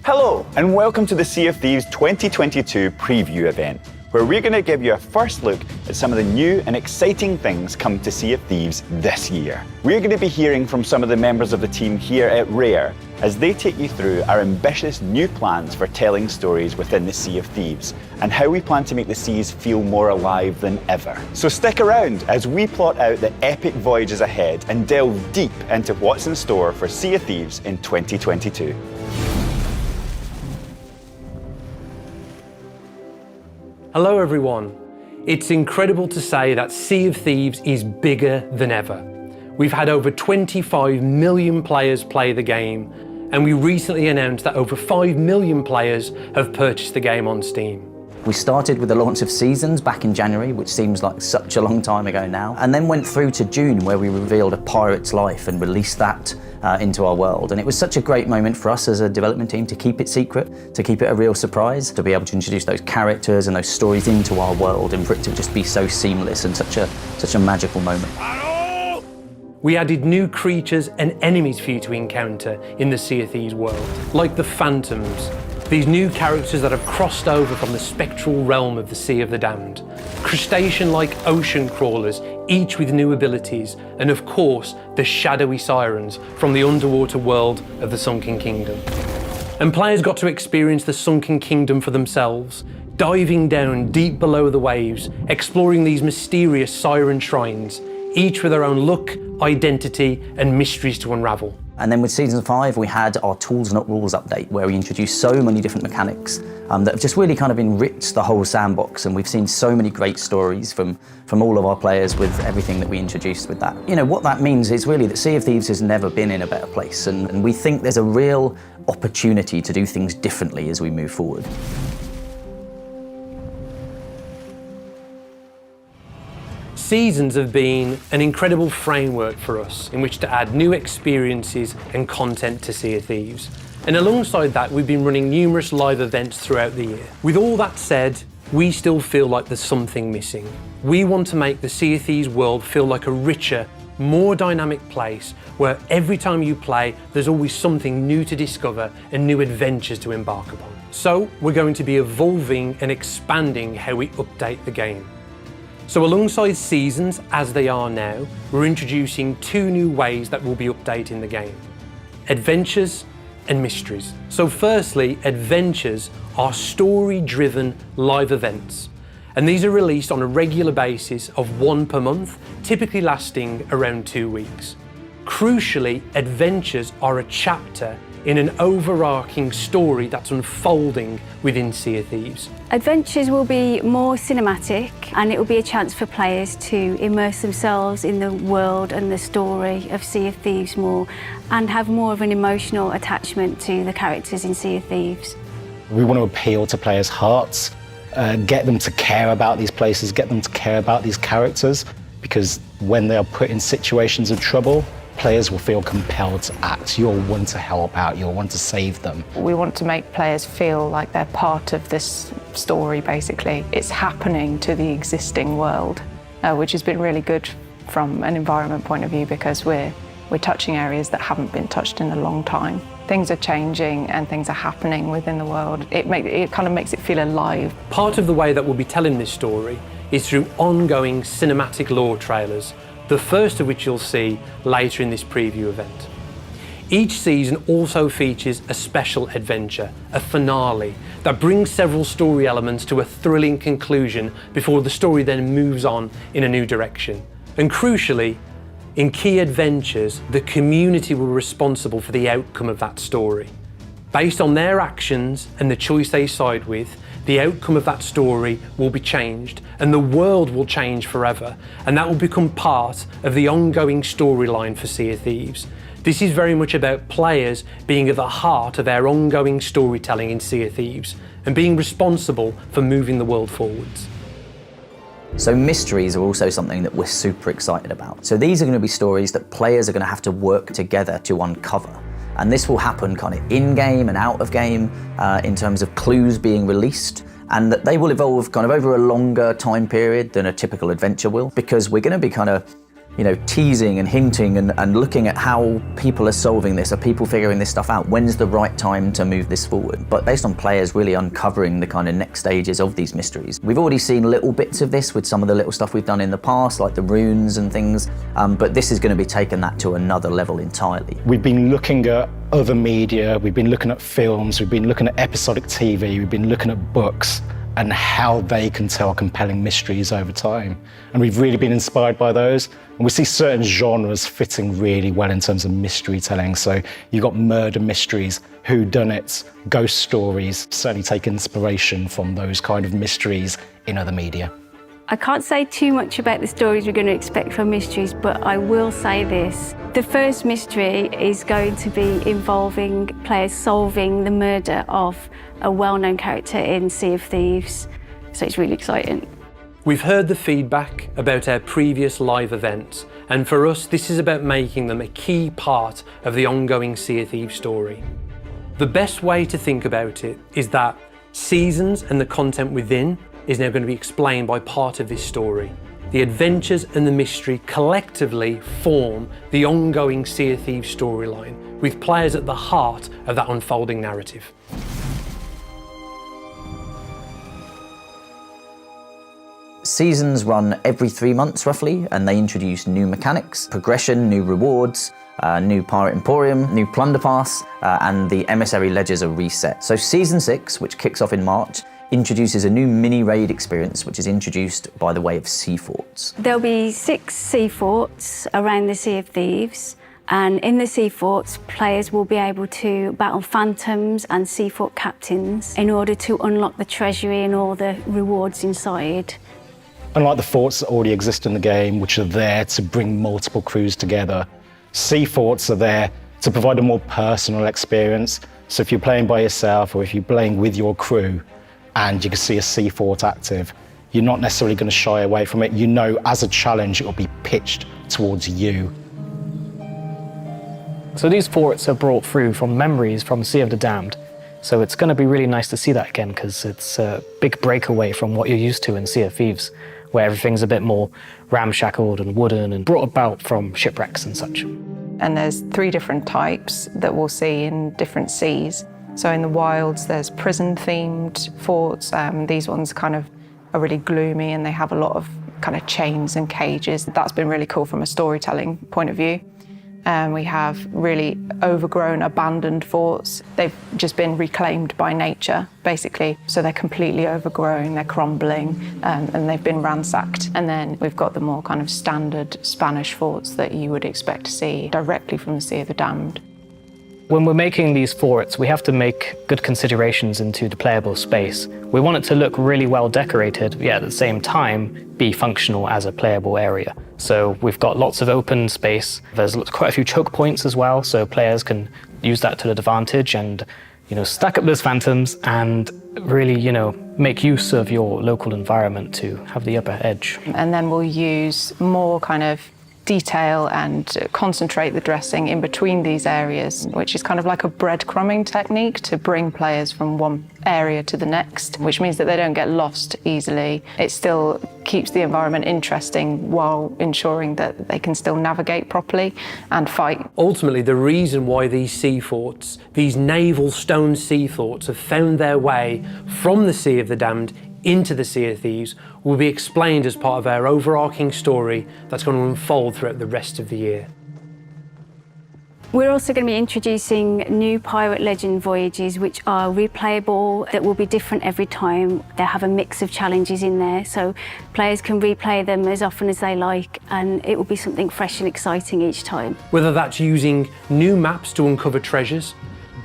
Hello, and welcome to the Sea of Thieves 2022 preview event, where we're going to give you a first look at some of the new and exciting things coming to Sea of Thieves this year. We're going to be hearing from some of the members of the team here at Rare as they take you through our ambitious new plans for telling stories within the Sea of Thieves and how we plan to make the seas feel more alive than ever. So stick around as we plot out the epic voyages ahead and delve deep into what's in store for Sea of Thieves in 2022. Hello everyone. It's incredible to say that Sea of Thieves is bigger than ever. We've had over 25 million players play the game, and we recently announced that over 5 million players have purchased the game on Steam. We started with the launch of Seasons back in January, which seems like such a long time ago now, and then went through to June where we revealed A Pirate's Life and released that into our world. And it was such a great moment for us as a development team to keep it secret, to keep it a real surprise, to be able to introduce those characters and those stories into our world, and for it to just be so seamless and such a magical moment. We added new creatures and enemies for you to encounter in the Sea of Thieves world, like the Phantoms, these new characters that have crossed over from the spectral realm of the Sea of the Damned, crustacean-like ocean crawlers, each with new abilities, and of course, the shadowy sirens from the underwater world of the Sunken Kingdom. And players got to experience the Sunken Kingdom for themselves, diving down deep below the waves, exploring these mysterious siren shrines, each with their own look, identity, and mysteries to unravel. And then with Season 5, we had our Tools Not Rules update, where we introduced so many different mechanics that have just really kind of enriched the whole sandbox. And we've seen so many great stories from all of our players with everything that we introduced with that. You know, what that means is really that Sea of Thieves has never been in a better place. And we think there's a real opportunity to do things differently as we move forward. Seasons have been an incredible framework for us in which to add new experiences and content to Sea of Thieves. And alongside that, we've been running numerous live events throughout the year. With all that said, we still feel like there's something missing. We want to make the Sea of Thieves world feel like a richer, more dynamic place where every time you play, there's always something new to discover and new adventures to embark upon. So we're going to be evolving and expanding how we update the game. So alongside Seasons, as they are now, we're introducing two new ways that we'll be updating the game: Adventures and Mysteries. So firstly, Adventures are story-driven live events, and these are released on a regular basis of one per month, typically lasting around 2 weeks. Crucially, Adventures are a chapter in an overarching story that's unfolding within Sea of Thieves. Adventures will be more cinematic, and it will be a chance for players to immerse themselves in the world and the story of Sea of Thieves more, and have more of an emotional attachment to the characters in Sea of Thieves. We want to appeal to players' hearts, get them to care about these places, get them to care about these characters, because when they are put in situations of trouble, players will feel compelled to act. You'll want to help out, you'll want to save them. We want to make players feel like they're part of this story, basically. It's happening to the existing world, which has been really good from an environment point of view, because we're touching areas that haven't been touched in a long time. Things are changing and things are happening within the world. It kind of makes it feel alive. Part of the way that we'll be telling this story is through ongoing cinematic lore trailers, the first of which you'll see later in this preview event. Each season also features a special adventure, a finale, that brings several story elements to a thrilling conclusion before the story then moves on in a new direction. And crucially, in key adventures, the community will be responsible for the outcome of that story. Based on their actions and the choice they side with, the outcome of that story will be changed, and the world will change forever, and that will become part of the ongoing storyline for Sea of Thieves. This is very much about players being at the heart of our ongoing storytelling in Sea of Thieves, and being responsible for moving the world forwards. So mysteries are also something that we're super excited about. So these are going to be stories that players are going to have to work together to uncover. And this will happen kind of in-game and out of game in terms of clues being released, and that they will evolve kind of over a longer time period than a typical adventure will, because we're going to be kind of teasing and hinting and looking at how people are solving this. Are people figuring this stuff out? When's the right time to move this forward? But based on players really uncovering the kind of next stages of these mysteries. We've already seen little bits of this with some of the little stuff we've done in the past, like the runes and things, but this is going to be taking that to another level entirely. We've been looking at other media, we've been looking at films, we've been looking at episodic TV, we've been looking at books, and how they can tell compelling mysteries over time. And we've really been inspired by those. And we see certain genres fitting really well in terms of mystery telling. So you've got murder mysteries, whodunits, ghost stories. Certainly take inspiration from those kind of mysteries in other media. I can't say too much about the stories we're going to expect from mysteries, but I will say this. The first mystery is going to be involving players solving the murder of a well-known character in Sea of Thieves, so it's really exciting. We've heard the feedback about our previous live events, and for us this is about making them a key part of the ongoing Sea of Thieves story. The best way to think about it is that seasons and the content within is now going to be explained by part of this story. The adventures and the mystery collectively form the ongoing Sea of Thieves storyline, with players at the heart of that unfolding narrative. Seasons run every 3 months roughly, and they introduce new mechanics, progression, new rewards, new Pirate Emporium, new Plunder Pass, and the Emissary Ledgers are reset. So Season 6, which kicks off in March, introduces a new mini-raid experience, which is introduced by the way of sea forts. There'll be 6 sea forts around the Sea of Thieves, and in the sea forts, players will be able to battle phantoms and sea fort captains in order to unlock the treasury and all the rewards inside. Unlike the forts that already exist in the game, which are there to bring multiple crews together, sea forts are there to provide a more personal experience. So if you're playing by yourself or if you're playing with your crew and you can see a sea fort active, you're not necessarily going to shy away from it. You know, as a challenge, it will be pitched towards you. So these forts are brought through from memories from Sea of the Damned. So it's going to be really nice to see that again, because it's a big breakaway from what you're used to in Sea of Thieves, where everything's a bit more ramshackled and wooden and brought about from shipwrecks and such. And there's 3 different types that we'll see in different seas. So in the wilds, there's prison-themed forts. These ones kind of are really gloomy and they have a lot of kind of chains and cages. That's been really cool from a storytelling point of view. We have really overgrown, abandoned forts. They've just been reclaimed by nature, basically. So they're completely overgrown, they're crumbling, and they've been ransacked. And then we've got the more kind of standard Spanish forts that you would expect to see directly from the Sea of the Damned. When we're making these forts, we have to make good considerations into the playable space. We want it to look really well decorated, yet at the same time be functional as a playable area. So we've got lots of open space. There's quite a few choke points as well, so players can use that to their advantage and, stack up those phantoms and really, make use of your local environment to have the upper edge. And then we'll use more kind of detail and concentrate the dressing in between these areas, which is kind of like a breadcrumbing technique to bring players from one area to the next, which means that they don't get lost easily. It still keeps the environment interesting while ensuring that they can still navigate properly and fight. Ultimately, the reason why these sea forts, these naval stone sea forts, have found their way from the Sea of the Damned into the Sea of Thieves will be explained as part of our overarching story that's going to unfold throughout the rest of the year. We're also going to be introducing new Pirate Legend Voyages, which are replayable, that will be different every time. They have a mix of challenges in there, so players can replay them as often as they like, and it will be something fresh and exciting each time. Whether that's using new maps to uncover treasures,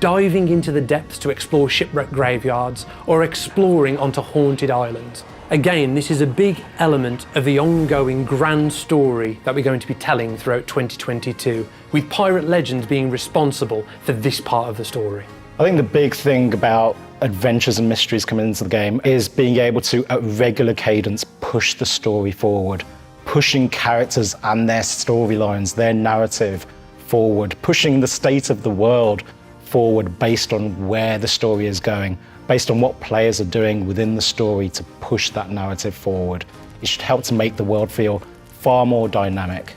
diving into the depths to explore shipwreck graveyards, or exploring onto haunted islands. Again, this is a big element of the ongoing grand story that we're going to be telling throughout 2022, with Pirate Legends being responsible for this part of the story. I think the big thing about adventures and mysteries coming into the game is being able to, at regular cadence, push the story forward, pushing characters and their storylines, their narrative forward, pushing the state of the world forward based on where the story is going, based on what players are doing within the story to push that narrative forward. It should help to make the world feel far more dynamic.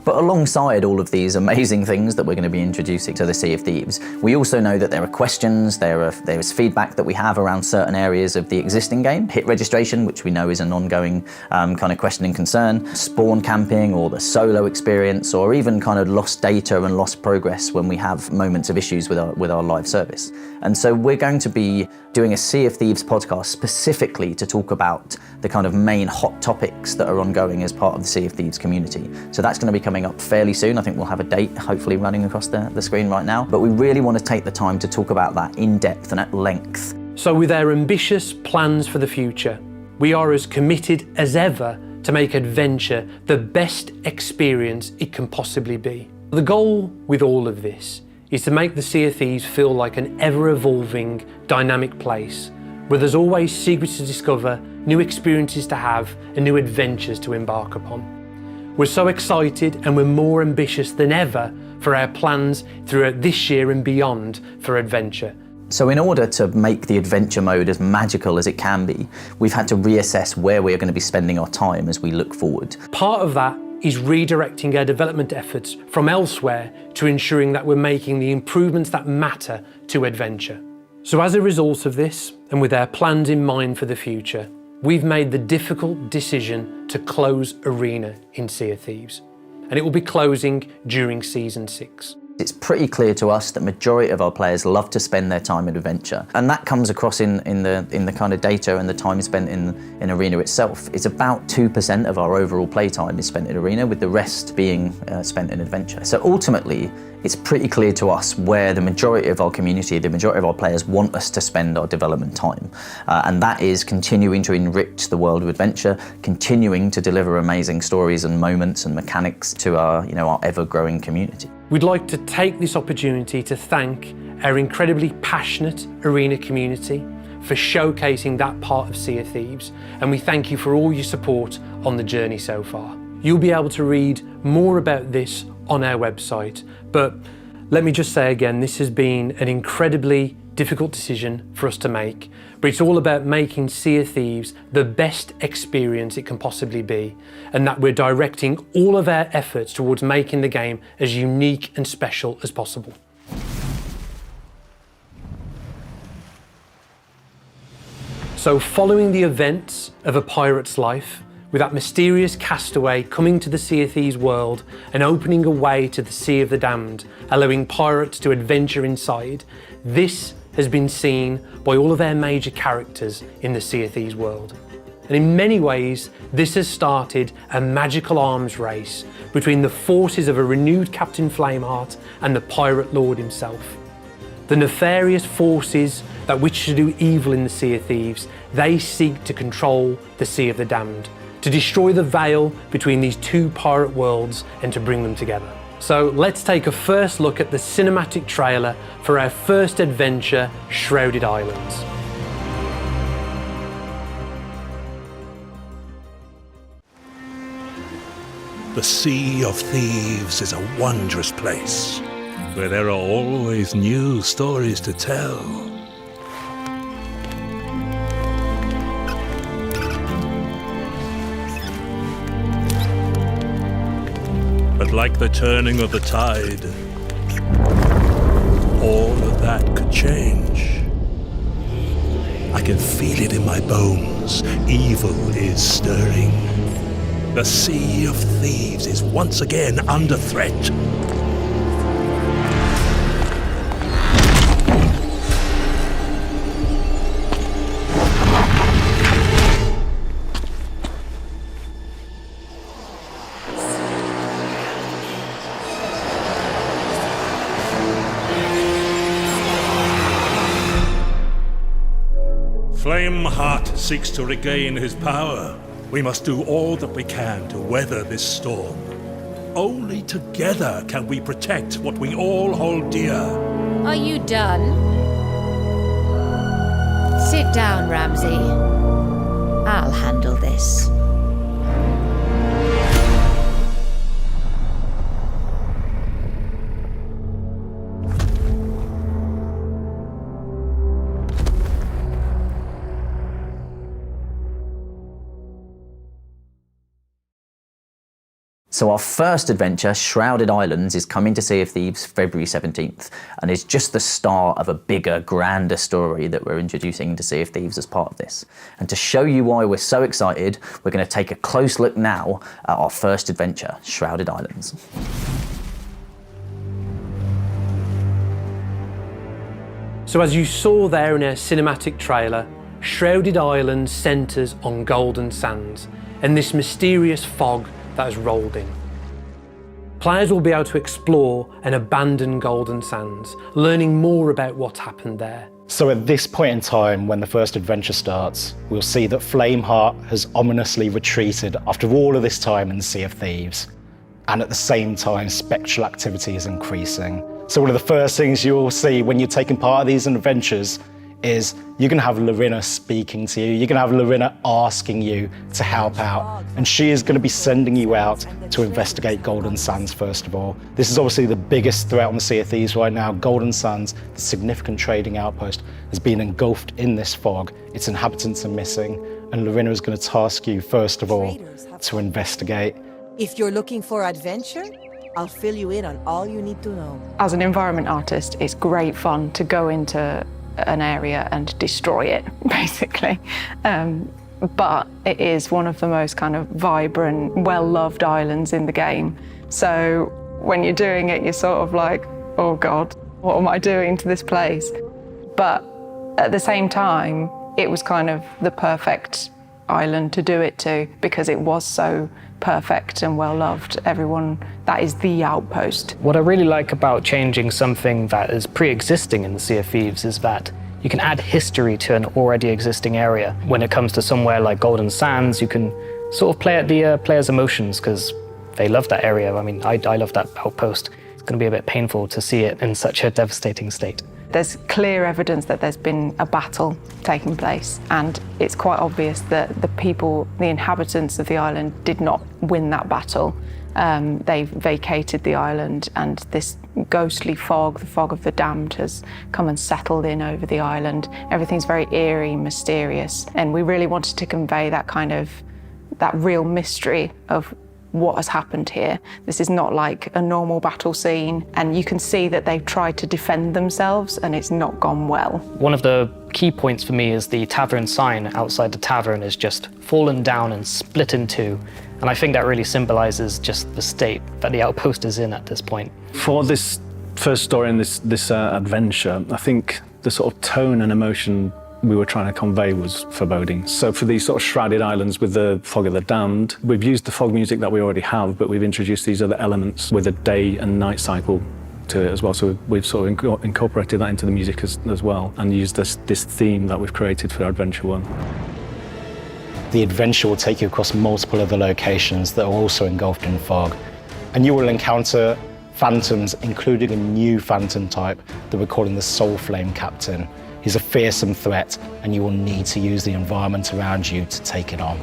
But alongside all of these amazing things that we're going to be introducing to the Sea of Thieves, we also know that there are questions, there is feedback that we have around certain areas of the existing game. Hit registration, which we know is an ongoing kind of question and concern, spawn camping or the solo experience, or even kind of lost data and lost progress when we have moments of issues with our live service. And so we're going to be doing a Sea of Thieves podcast specifically to talk about the kind of main hot topics that are ongoing as part of the Sea of Thieves community. So that's going to be coming up fairly soon. I think we'll have a date hopefully running across the screen right now. But we really want to take the time to talk about that in depth and at length. So with our ambitious plans for the future, we are as committed as ever to make adventure the best experience it can possibly be. The goal with all of this is to make the Sea of Thieves feel like an ever-evolving, dynamic place where there's always secrets to discover, new experiences to have, and new adventures to embark upon. We're so excited and we're more ambitious than ever for our plans throughout this year and beyond for adventure. So in order to make the adventure mode as magical as it can be, we've had to reassess where we're going to be spending our time as we look forward. Part of that is redirecting our development efforts from elsewhere to ensuring that we're making the improvements that matter to adventure. So as a result of this, and with our plans in mind for the future, we've made the difficult decision to close Arena in Sea of Thieves, and it will be closing during Season 6. It's pretty clear to us that majority of our players love to spend their time in adventure, and that comes across in the kind of data and the time spent in Arena itself. It's about 2% of our overall playtime is spent in Arena, with the rest being spent in adventure. So ultimately, it's pretty clear to us where the majority of our community, the majority of our players want us to spend our development time. And that is continuing to enrich the world of adventure, continuing to deliver amazing stories and moments and mechanics to our ever-growing community. We'd like to take this opportunity to thank our incredibly passionate Arena community for showcasing that part of Sea of Thieves, and we thank you for all your support on the journey so far. You'll be able to read more about this on our website, but let me just say again, this has been an incredibly difficult decision for us to make, but it's all about making Sea of Thieves the best experience it can possibly be, and that we're directing all of our efforts towards making the game as unique and special as possible. So following the events of A Pirate's Life, with that mysterious castaway coming to the Sea of Thieves world and opening a way to the Sea of the Damned, allowing pirates to adventure inside, this has been seen by all of our major characters in the Sea of Thieves world. And in many ways, this has started a magical arms race between the forces of a renewed Captain Flameheart and the Pirate Lord himself. The nefarious forces that wish to do evil in the Sea of Thieves, they seek to control the Sea of the Damned, to destroy the veil between these two pirate worlds and to bring them together. So let's take a first look at the cinematic trailer for our first adventure, Shrouded Islands. The Sea of Thieves is a wondrous place where there are always new stories to tell. But like the turning of the tide, all of that could change. I can feel it in my bones. Evil is stirring. The Sea of Thieves is once again under threat. Flameheart seeks to regain his power. We must do all that we can to weather this storm. Only together can we protect what we all hold dear. Are you done? Sit down, Ramsay. I'll handle this. So our first adventure, Shrouded Islands, is coming to Sea of Thieves February 17th and is just the start of a bigger, grander story that we're introducing to Sea of Thieves as part of this. And to show you why we're so excited, we're going to take a close look now at our first adventure, Shrouded Islands. So as you saw there in our cinematic trailer, Shrouded Islands centres on golden sands and this mysterious fog that has rolled in. Players will be able to explore and abandon golden sands, learning more about what happened there. So at this point in time, when the first adventure starts, we'll see that Flameheart has ominously retreated after all of this time in the Sea of Thieves. And at the same time, spectral activity is increasing. So one of the first things you'll see when you're taking part of these adventures is you're going to have Lorena speaking to you. You're going to have Lorena asking you to help out. And she is going to be sending you out to investigate Golden Sands, first of all. This is obviously the biggest threat on the Sea of Thieves right now. Golden Sands, the significant trading outpost, has been engulfed in this fog. Its inhabitants are missing. And Lorena is going to task you, first of all, to investigate. If you're looking for adventure, I'll fill you in on all you need to know. As an environment artist, it's great fun to go into an area and destroy it, basically. But it is one of the most kind of vibrant, well-loved islands in the game. So when you're doing it, you're sort of like, oh God, what am I doing to this place? But at the same time, it was kind of the perfect island to do it to because it was so perfect and well-loved. Everyone, that is the outpost. What I really like about changing something that is pre-existing in the Sea of Thieves is that you can add history to an already existing area. When it comes to somewhere like Golden Sands, you can sort of play at the players' emotions because they love that area. I mean, I love that outpost. It's going to be a bit painful to see it in such a devastating state. There's clear evidence that there's been a battle taking place, and it's quite obvious that the people, the inhabitants of the island, did not win that battle. They vacated the island, and this ghostly fog, the fog of the damned, has come and settled in over the island. Everything's very eerie, mysterious, and we really wanted to convey that kind of, that real mystery of what has happened here. This is not like a normal battle scene, and you can see that they've tried to defend themselves and it's not gone well. One of the key points for me is the tavern sign outside the tavern is just fallen down and split in two. And I think that really symbolizes just the state that the outpost is in at this point. For this first story and this adventure, I think the sort of tone and emotion we were trying to convey was foreboding. So for these sort of Shrouded Islands with the fog of the damned, we've used the fog music that we already have, but we've introduced these other elements with a day and night cycle to it as well. So we've sort of incorporated that into the music as well, and used this theme that we've created for Adventure 1. The adventure will take you across multiple other locations that are also engulfed in fog. And you will encounter phantoms, including a new phantom type that we're calling the Soul Flame Captain. He's a fearsome threat, and you will need to use the environment around you to take it on.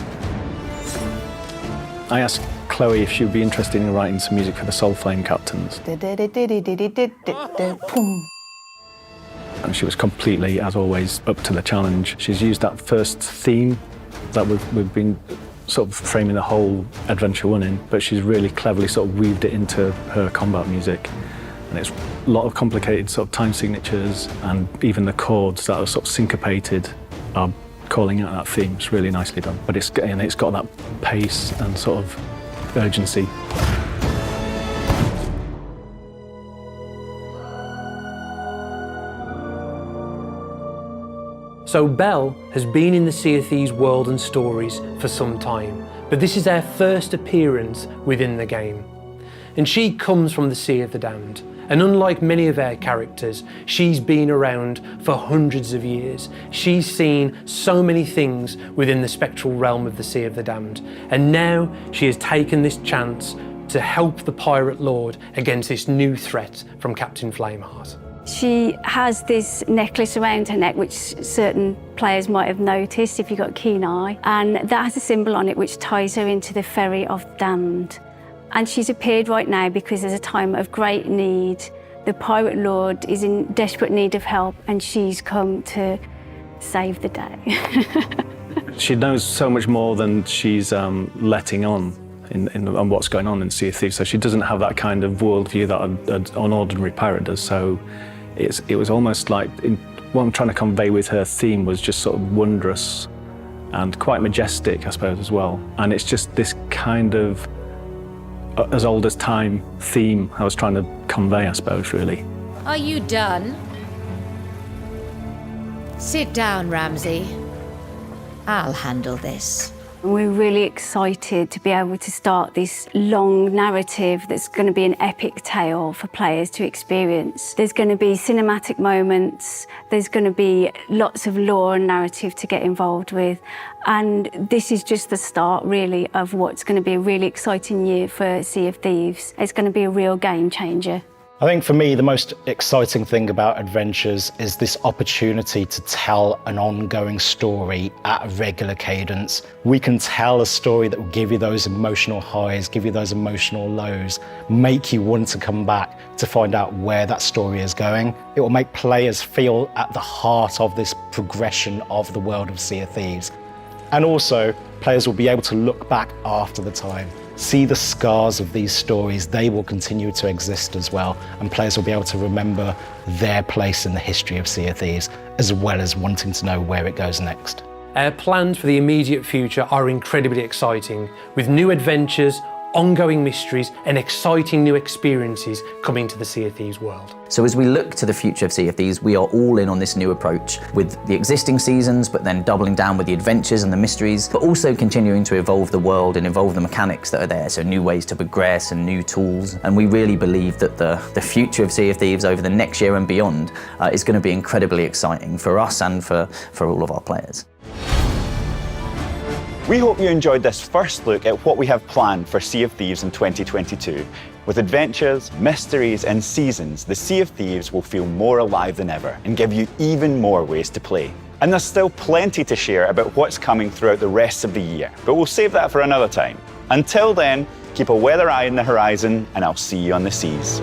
I asked Chloe if she would be interested in writing some music for the Soul Flame Captains. And she was completely, as always, up to the challenge. She's used that first theme that we've been sort of framing the whole Adventure 1 in, but she's really cleverly sort of weaved it into her combat music. And it's a lot of complicated sort of time signatures, and even the chords that are sort of syncopated are calling out that theme. It's really nicely done. But it's got that pace and sort of urgency. So Belle has been in the Sea of Thieves world and stories for some time, but this is her first appearance within the game. And she comes from the Sea of the Damned. And unlike many of our characters, she's been around for hundreds of years. She's seen so many things within the spectral realm of the Sea of the Damned. And now she has taken this chance to help the Pirate Lord against this new threat from Captain Flameheart. She has this necklace around her neck, which certain players might have noticed if you've got a keen eye. And that has a symbol on it which ties her into the Ferry of Damned. And she's appeared right now because there's a time of great need. The Pirate Lord is in desperate need of help, and she's come to save the day. She knows so much more than she's letting on. on what's going on in Sea of Thieves. So she doesn't have that kind of worldview that an ordinary pirate does. So it was almost like, what I'm trying to convey with her theme was just sort of wondrous and quite majestic, I suppose, as well. And it's just this kind of as old as time theme I was trying to convey, I suppose, really. Are you done? Sit down, Ramsay. I'll handle this. We're really excited to be able to start this long narrative that's going to be an epic tale for players to experience. There's going to be cinematic moments, there's going to be lots of lore and narrative to get involved with, and this is just the start, really, of what's going to be a really exciting year for Sea of Thieves. It's going to be a real game changer. I think for me, the most exciting thing about Adventures is this opportunity to tell an ongoing story at a regular cadence. We can tell a story that will give you those emotional highs, give you those emotional lows, make you want to come back to find out where that story is going. It will make players feel at the heart of this progression of the world of Sea of Thieves. And also, players will be able to look back after the time, see the scars of these stories. They will continue to exist as well, and players will be able to remember their place in the history of Sea of Thieves, as well as wanting to know where it goes next. Our plans for the immediate future are incredibly exciting, with new adventures, ongoing mysteries and exciting new experiences coming to the Sea of Thieves world. So as we look to the future of Sea of Thieves, we are all in on this new approach with the existing seasons, but then doubling down with the adventures and the mysteries, but also continuing to evolve the world and evolve the mechanics that are there, so new ways to progress and new tools. And we really believe that the future of Sea of Thieves over the next year and beyond is going to be incredibly exciting for us and for all of our players. We hope you enjoyed this first look at what we have planned for Sea of Thieves in 2022. With adventures, mysteries and seasons, the Sea of Thieves will feel more alive than ever and give you even more ways to play. And there's still plenty to share about what's coming throughout the rest of the year, but we'll save that for another time. Until then, keep a weather eye on the horizon and I'll see you on the seas.